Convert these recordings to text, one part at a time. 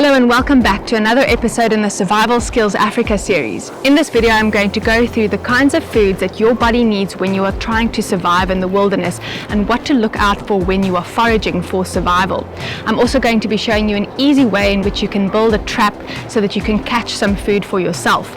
Hello and welcome back to another episode in the Survival Skills Africa series. In this video I'm going to go through the kinds of foods that your body needs when you are trying to survive in the wilderness and what to look out for when you are foraging for survival. I'm also going to be showing you an easy way in which you can build a trap so that you can catch some food for yourself.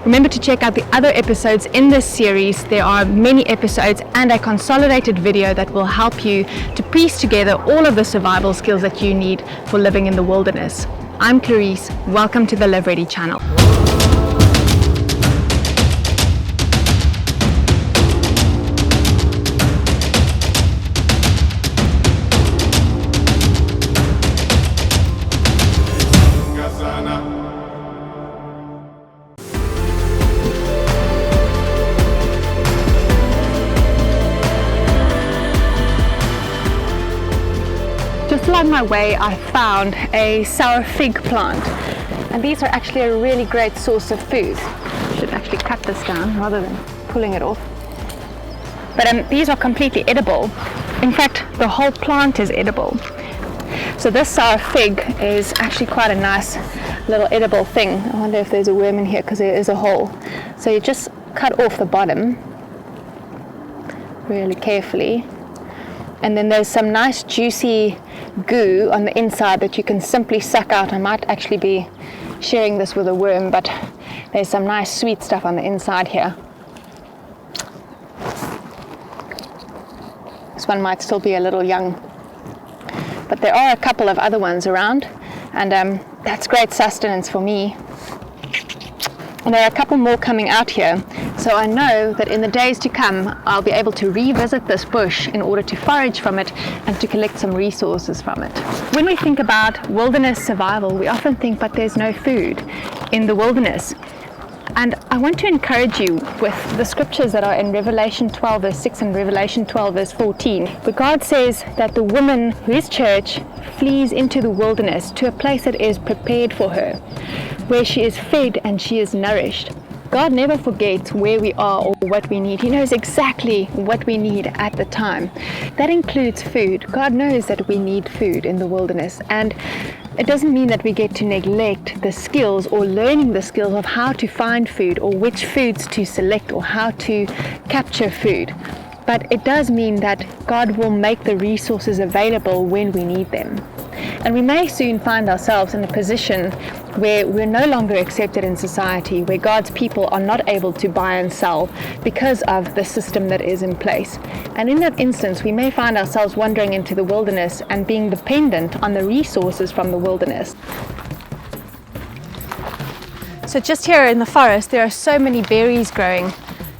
Remember to check out the other episodes in this series. There are many episodes and a consolidated video that will help you to piece together all of the survival skills that you need for living in the wilderness. I'm Clarice, welcome to the Live Ready channel. Just along my way I found a sour fig plant, and these are actually a really great source of food. I should actually cut this down rather than pulling it off. But these are completely edible. In fact, the whole plant is edible. So this sour fig is actually quite a nice little edible thing. I wonder if there's a worm in here because there is a hole. So you just cut off the bottom really carefully. And then there's some nice juicy goo on the inside that you can simply suck out. I might actually be sharing this with a worm, but there's some nice sweet stuff on the inside here. This one might still be a little young, but there are a couple of other ones around, and that's great sustenance for me. And there are a couple more coming out here, so I know that in the days to come I'll be able to revisit this bush in order to forage from it and to collect some resources from it. When we think about wilderness survival, we often think, but there's no food in the wilderness. And I want to encourage you with the scriptures that are in Revelation 12 verse 6 and Revelation 12 verse 14, where God says that the woman, his church, flees into the wilderness to a place that is prepared for her, where she is fed and she is nourished. God never forgets where we are or what we need. He knows exactly what we need at the time. That includes food. God knows that we need food in the wilderness, and it doesn't mean that we get to neglect the skills or learning the skills of how to find food or which foods to select or how to capture food. But it does mean that God will make the resources available when we need them. And we may soon find ourselves in a position where we're no longer accepted in society, where God's people are not able to buy and sell because of the system that is in place. And in that instance, we may find ourselves wandering into the wilderness and being dependent on the resources from the wilderness. So just here in the forest, there are so many berries growing.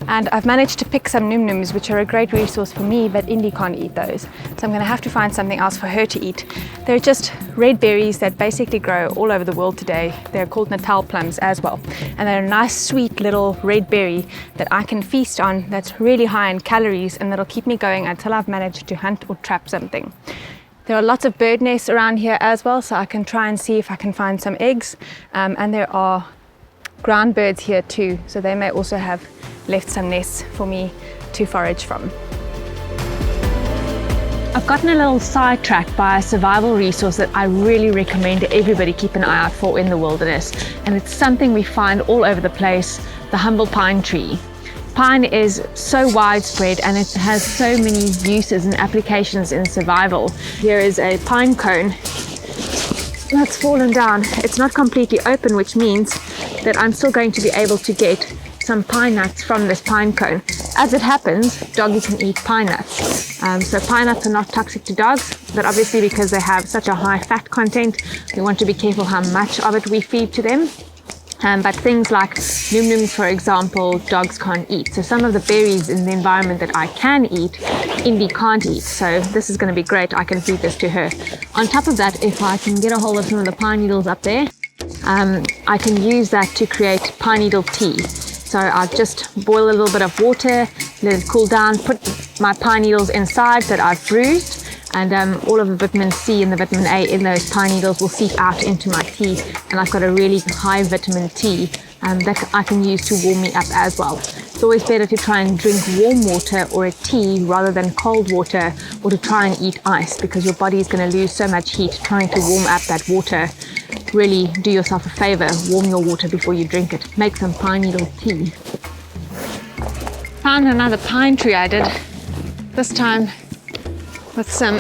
And I've managed to pick some num-nums, which are a great resource for me, but Indy can't eat those. So I'm going to have to find something else for her to eat. They're just red berries that basically grow all over the world today. They're called Natal plums as well. And they're a nice, sweet little red berry that I can feast on that's really high in calories and that'll keep me going until I've managed to hunt or trap something. There are lots of bird nests around here as well, so I can try and see if I can find some eggs. And there are ground birds here too, so they may also have left some nests for me to forage from. I've gotten a little sidetracked by a survival resource that I really recommend everybody keep an eye out for in the wilderness, and it's something we find all over the place: the humble pine tree. Pine is so widespread and it has so many uses and applications in survival. Here is a pine cone that's fallen down. It's not completely open, which means that I'm still going to be able to get some pine nuts from this pine cone. As it happens, doggy can eat pine nuts. So pine nuts are not toxic to dogs, but obviously because they have such a high fat content, we want to be careful how much of it we feed to them. But things like num-nums, for example, dogs can't eat. So some of the berries in the environment that I can eat, Indy can't eat. So this is going to be great. I can feed this to her. On top of that, if I can get a hold of some of the pine needles up there, I can use that to create pine needle tea. So I just boil a little bit of water, let it cool down, put my pine needles inside that I've bruised, and all of the vitamin C and the vitamin A in those pine needles will seep out into my tea, and I've got a really high vitamin tea that I can use to warm me up as well. It's always better to try and drink warm water or a tea rather than cold water, or to try and eat ice, because your body is going to lose so much heat trying to warm up that water. really do yourself a favor, warm your water before you drink it. Make some pine needle tea. Found another pine tree I did, this time with some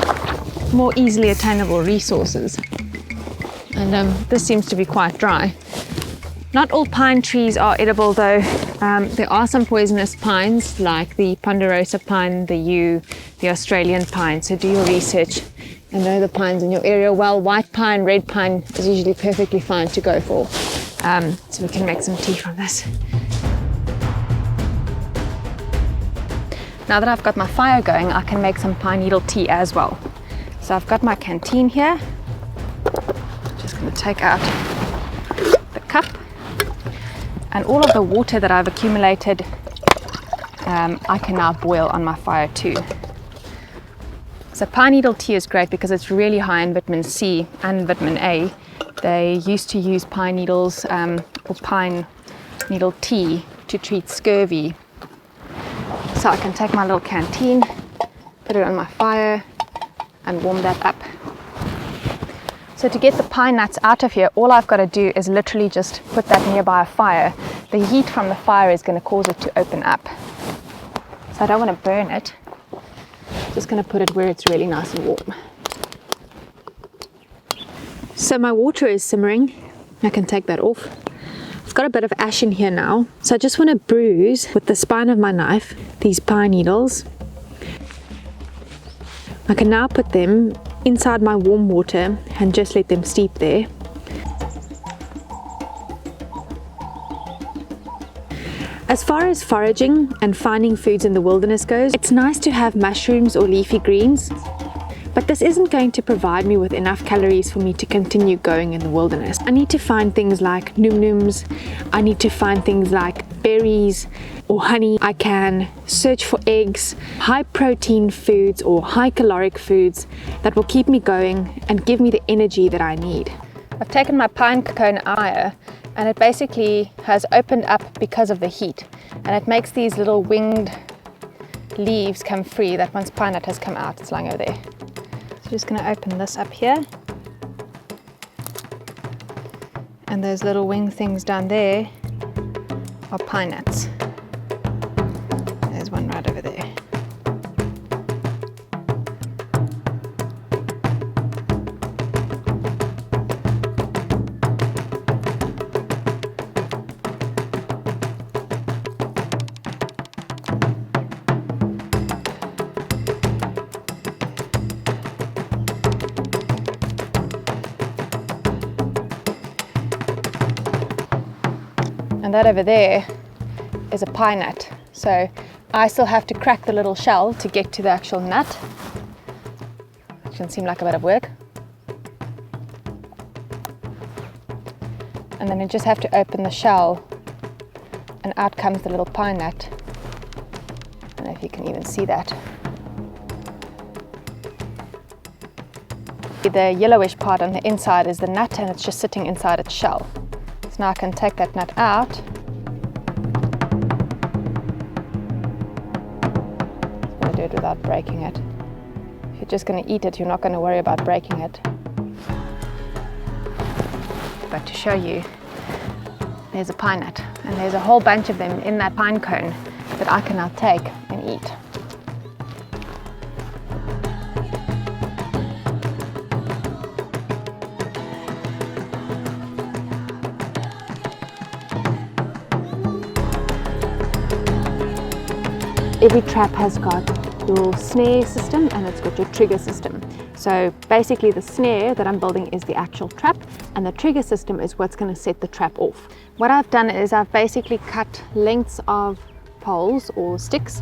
more easily attainable resources. And this seems to be quite dry. Not all pine trees are edible though. There are some poisonous pines like the ponderosa pine, the yew, the Australian pine. So do your research and know the pines in your area well. White pine, red pine is usually perfectly fine to go for. So we can make some tea from this. Now that I've got my fire going, I can make some pine needle tea as well. So I've got my canteen here. Just going to take out the cup. And all of the water that I've accumulated, I can now boil on my fire too. So pine needle tea is great because it's really high in vitamin C and vitamin A. They used to use pine needles or pine needle tea to treat scurvy. So I can take my little canteen, put it on my fire and warm that up. So to get the pine nuts out of here, all I've got to do is literally just put that nearby a fire. The heat from the fire is going to cause it to open up. So I don't want to burn it. Just going to put it where it's really nice and warm. So my water is simmering. I can take that off. I've got a bit of ash in here now. So I just want to bruise with the spine of my knife these pine needles. I can now put them inside my warm water and just let them steep there. As far as foraging and finding foods in the wilderness goes, it's nice to have mushrooms or leafy greens, but this isn't going to provide me with enough calories for me to continue going in the wilderness. I need to find things like num-nums, I need to find things like berries or honey. I can search for eggs, high protein foods or high caloric foods that will keep me going and give me the energy that I need. I've taken my pine cone ire and it basically has opened up because of the heat, and it makes these little winged leaves come free. That once pine nut has come out, it's lying over there. So I'm just going to open this up here, and those little wing things down there are pine nuts. There's one right over there. And that over there is a pine nut. So I still have to crack the little shell to get to the actual nut, which can seem like a bit of work. And then you just have to open the shell and out comes the little pine nut. I don't know if you can even see that. The yellowish part on the inside is the nut, and it's just sitting inside its shell. So now I can take that nut out. I'm going to do it without breaking it. If you're just going to eat it, you're not going to worry about breaking it. But to show you, there's a pine nut, and there's a whole bunch of them in that pine cone that I can now take and eat. Every trap has got your snare system and it's got your trigger system. So basically the snare that I'm building is the actual trap, and the trigger system is what's going to set the trap off. What I've done is I've basically cut lengths of poles or sticks,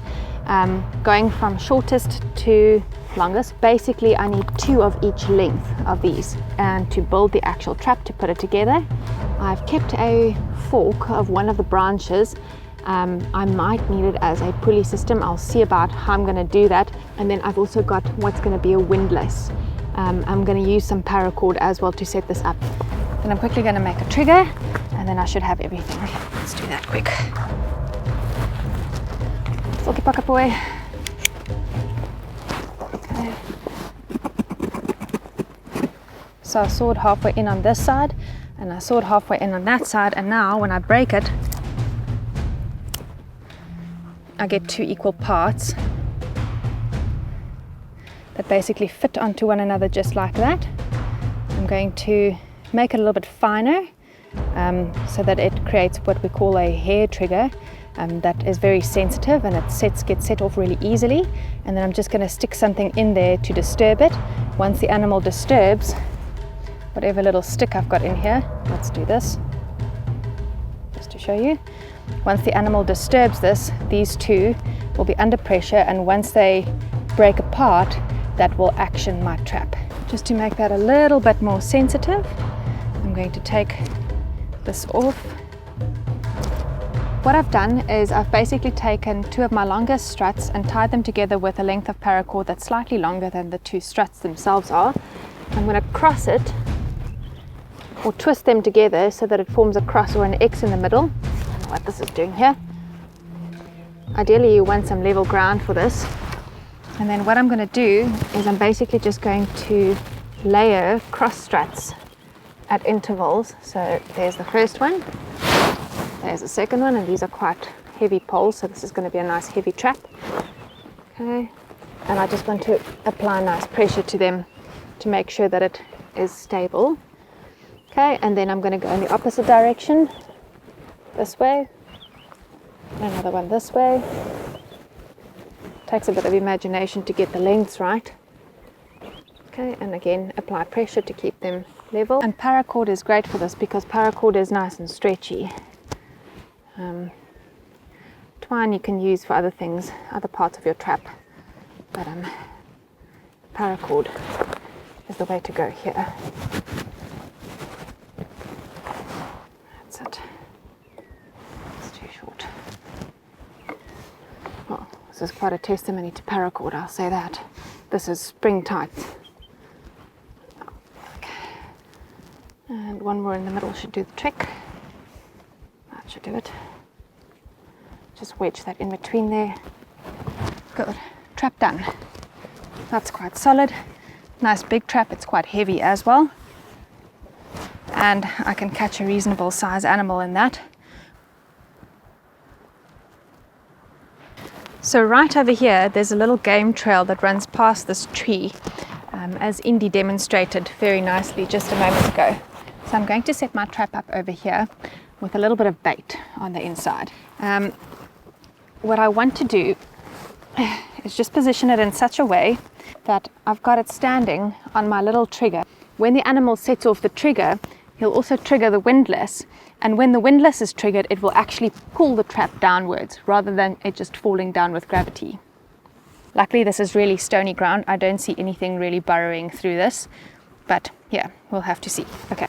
going from shortest to longest. Basically I need 2 of each length of these, and to build the actual trap, to put it together, I've kept a fork of one of the branches. I might need it as a pulley system. I'll see about how I'm going to do that. And then I've also got what's going to be a windlass. I'm going to use some paracord as well to set this up. Then I'm quickly going to make a trigger, and then I should have everything. Let's do that quick. Silky pocket boy. Okay. So So I sawed halfway in on this side and I sawed halfway in on that side, and now when I break it, I get 2 equal parts that basically fit onto one another just like that. I'm going to make it a little bit finer so that it creates what we call a hair trigger that is very sensitive, and it gets set off really easily. And then I'm just going to stick something in there to disturb it. Once the animal disturbs whatever little stick I've got in here, let's do this just to show you. Once the animal disturbs this, these two will be under pressure, and once they break apart, that will action my trap. Just to make that a little bit more sensitive, I'm going to take this off. What I've done is I've basically taken 2 of my longest struts and tied them together with a length of paracord that's slightly longer than the 2 struts themselves are. I'm going to cross it or twist them together so that it forms a cross or an X in the middle. I don't know what this is doing here. Ideally you want some level ground for this. And then what I'm going to do is I'm basically just going to layer cross struts at intervals. So there's the first one, there's the second one, and these are quite heavy poles, so this is going to be a nice heavy trap. Okay, and I just want to apply nice pressure to them to make sure that it is stable. Okay, and then I'm going to go in the opposite direction, this way, and another one this way. Takes a bit of imagination to get the lengths right. Okay, and again apply pressure to keep them level. And paracord is great for this because paracord is nice and stretchy. Twine you can use for other things, other parts of your trap, but paracord is the way to go here. That's it. It's too short. Well, this is quite a testimony to paracord, I'll say that. This is spring tight. Okay. And one more in the middle should do the trick. That should do it. Just wedge that in between there. Good. Trap done. That's quite solid. Nice big trap. It's quite heavy as well. And I can catch a reasonable size animal in that. So right over here, there's a little game trail that runs past this tree, as Indy demonstrated very nicely just a moment ago. So I'm going to set my trap up over here with a little bit of bait on the inside. What I want to do is just position it in such a way that I've got it standing on my little trigger. When the animal sets off the trigger, he'll also trigger the windlass. And when the windlass is triggered, it will actually pull the trap downwards rather than it just falling down with gravity. Luckily, this is really stony ground. I don't see anything really burrowing through this, but yeah, we'll have to see. Okay,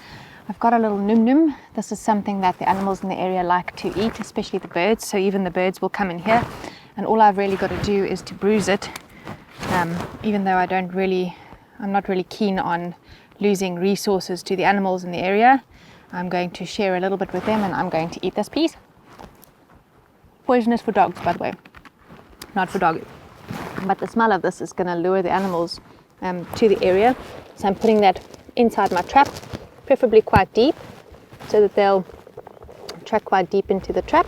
I've got a little num-num. This is something that the animals in the area like to eat, especially the birds. So even the birds will come in here, and all I've really got to do is to bruise it. Even though I'm not really keen on losing resources to the animals in the area, I'm going to share a little bit with them, and I'm going to eat this piece. Poisonous for dogs, by the way, not for doggies. But the smell of this is going to lure the animals to the area. So I'm putting that inside my trap, preferably quite deep, so that they'll track quite deep into the trap.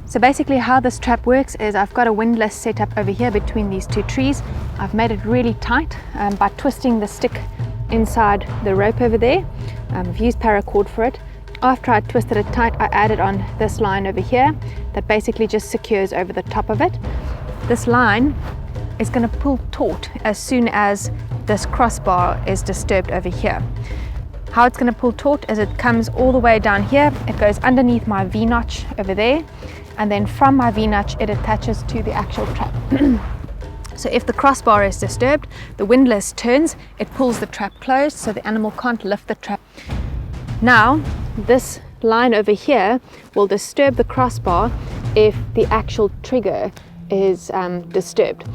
So basically how this trap works is I've got a windlass set up over here between these 2 trees. I've made it really tight by twisting the stick inside the rope over there. I've used paracord for it. After I twisted it tight, I added on this line over here that basically just secures over the top of it. This line is going to pull taut as soon as this crossbar is disturbed over here. How it's going to pull taut is it comes all the way down here, it goes underneath my V-notch over there, and then from my V-notch it attaches to the actual trap. So if the crossbar is disturbed, the windlass turns, it pulls the trap closed so the animal can't lift the trap. Now, this line over here will disturb the crossbar if the actual trigger is disturbed.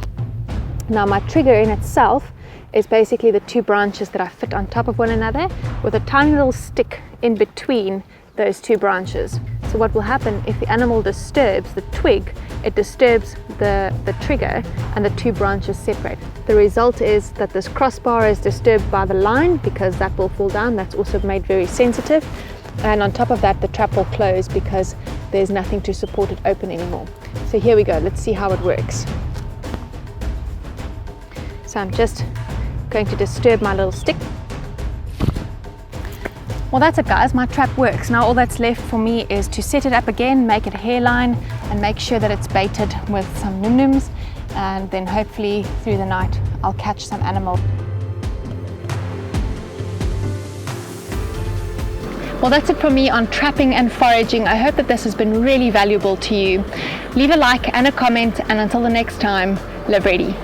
Now, my trigger in itself is basically the 2 branches that I fit on top of one another with a tiny little stick in between those 2 branches. So what will happen if the animal disturbs the twig, it disturbs the trigger and the two branches separate. The result is that this crossbar is disturbed by the line because that will fall down. That's also made very sensitive. And on top of that, the trap will close because there's nothing to support it open anymore. So here we go, let's see how it works. So I'm just going to disturb my little stick. Well, that's it guys, my trap works. Now all that's left for me is to set it up again, make it a hairline, and make sure that it's baited with some num-nums, and then hopefully through the night I'll catch some animal. Well, that's it from me on trapping and foraging. I hope that this has been really valuable to you. Leave a like and a comment, and until the next time, live ready.